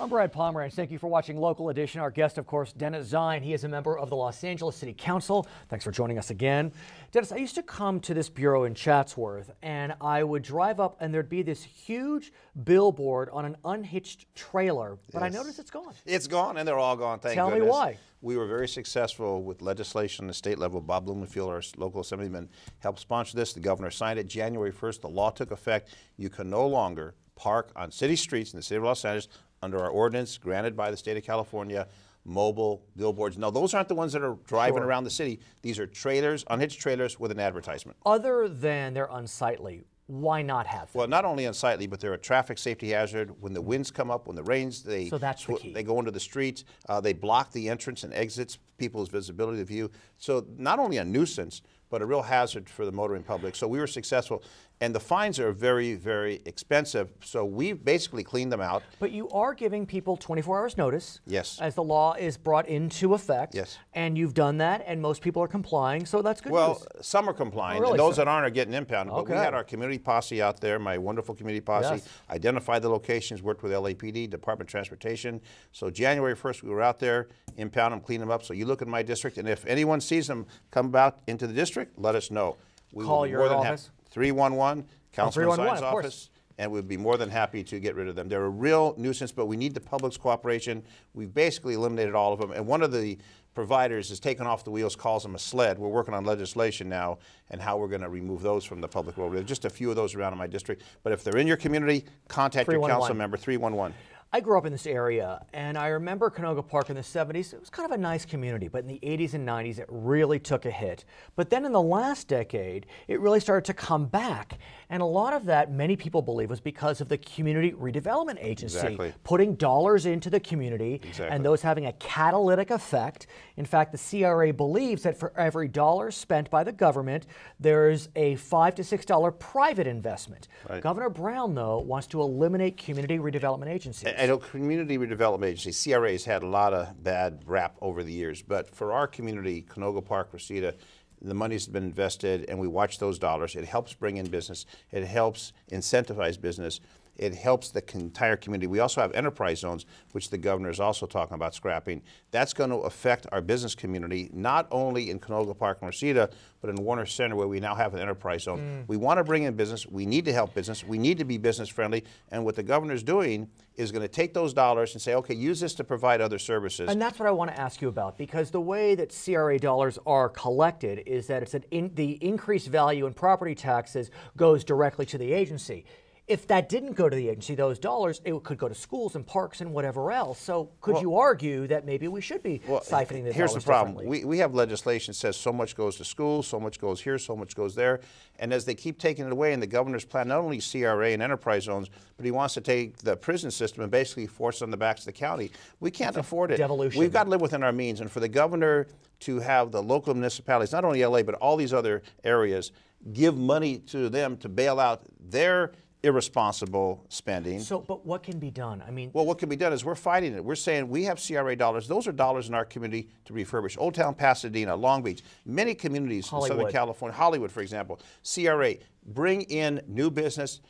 I'm Brad Pomerance. Thank you for watching Local Edition. Our guest, of course, Dennis Zine. He is a member of the Los Angeles City Council. Thanks for joining us again. Dennis, I used to come to this bureau in Chatsworth, and I would drive up, and there'd be this huge billboard on an unhitched trailer, but I noticed it's gone. It's gone, and they're all gone, thank goodness. Tell me why. We were very successful with legislation at the state level. Bob Blumenfield, our local assemblyman, helped sponsor this. The governor signed it January 1st. The law took effect. You can no longer park on city streets in the city of Los Angeles under our ordinance granted by the state of California, mobile billboards. No, those aren't the ones that are driving around the city. These are trailers, unhitched trailers with an advertisement. Other than they're unsightly, why not have them? Well, not only unsightly, but they're a traffic safety hazard. When the winds come up, when the rains, they go into the streets. They block the entrance and exits, people's visibility of view. So not only a nuisance, but a real hazard for the motoring public. So we were successful. And the fines are very, very expensive. So we basically cleaned them out. But you are giving people 24 hours notice. Yes. As the law is brought into effect. Yes. And you've done that, and most people are complying, so that's good news. Well, some are complying, and those that aren't are getting impounded. Okay. But we had our community posse out there, my wonderful community posse, identified the locations, worked with LAPD, Department of Transportation. So January 1st, we were out there, impound them, clean them up. So you look at my district, and if anyone sees them come out into the district, let us know. We Call your office. 311, Councilman Zine's of course. office, and we'd be more than happy to get rid of them. They're a real nuisance, but we need the public's cooperation. We've basically eliminated all of them, and one of the providers is taken off the wheels, calls them a sled. We're working on legislation now and how we're going to remove those from the public road. There's just a few of those around in my district, but if they're in your community, contact your council member, 311. I grew up in this area, and I remember Canoga Park in the 70s. It was kind of a nice community, but in the 80s and 90s, it really took a hit. But then in the last decade, it really started to come back. And a lot of that, many people believe, was because of the Community Redevelopment Agency putting dollars into the community and those having a catalytic effect. In fact, the CRA believes that for every dollar spent by the government, there's a $5 to $6 private investment. Governor Brown, though, wants to eliminate Community Redevelopment Agencies. I know Community Redevelopment Agency, CRA, has had a lot of bad rap over the years, but for our community, Canoga Park, Reseda, the money's been invested, and we watch those dollars. It helps bring in business. It helps incentivize business. It helps the entire community. We also have enterprise zones, which the governor is also talking about scrapping. That's going to affect our business community, not only in Canoga Park and Reseda, but in Warner Center, where we now have an enterprise zone. We want to bring in business. We need to help business. We need to be business friendly. And what the governor's doing is going to take those dollars and say, okay, use this to provide other services. And that's what I want to ask you about, because the way that CRA dollars are collected is that it's the increased value in property taxes goes directly to the agency. If that didn't go to the agency, those dollars, it could go to schools and parks and whatever else. So could you argue that maybe we should be siphoning the dollars? Here's the problem. We have legislation that says so much goes to schools, so much goes here, so much goes there. And as they keep taking it away, and the governor's plan, not only CRA and enterprise zones, but he wants to take the prison system and basically force it on the backs of the county. We can't afford it. Devolution. We've got to live within our means. And for the governor to have the local municipalities, not only LA, but all these other areas, give money to them to bail out their irresponsible spending. So, but what can be done? I mean, well, what can be done is we're fighting it. We're saying we have CRA dollars. Those are dollars in our community to refurbish. Old Town Pasadena, Long Beach, many communities in Southern California, Hollywood, for example, CRA, bring in new business.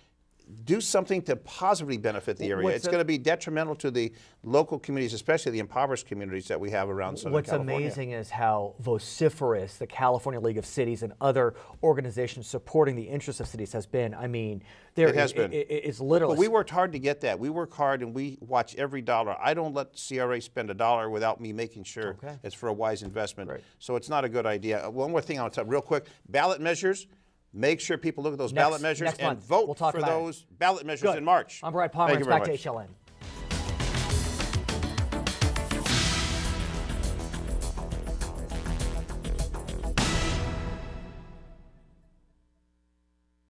Do something to positively benefit the area. It's going to be detrimental to the local communities, especially the impoverished communities that we have around Southern California. What's amazing is how vociferous the California League of Cities and other organizations supporting the interests of cities has been. I mean, it's literally. But we worked hard to get that. We work hard and we watch every dollar. I don't let CRA spend a dollar without me making sure it's for a wise investment. So it's not a good idea. One more thing I want to tell you real quick. Ballot measures. Make sure people look at those ballot measures and vote for those ballot measures in March. I'm Brad Pomerance, back to HLN.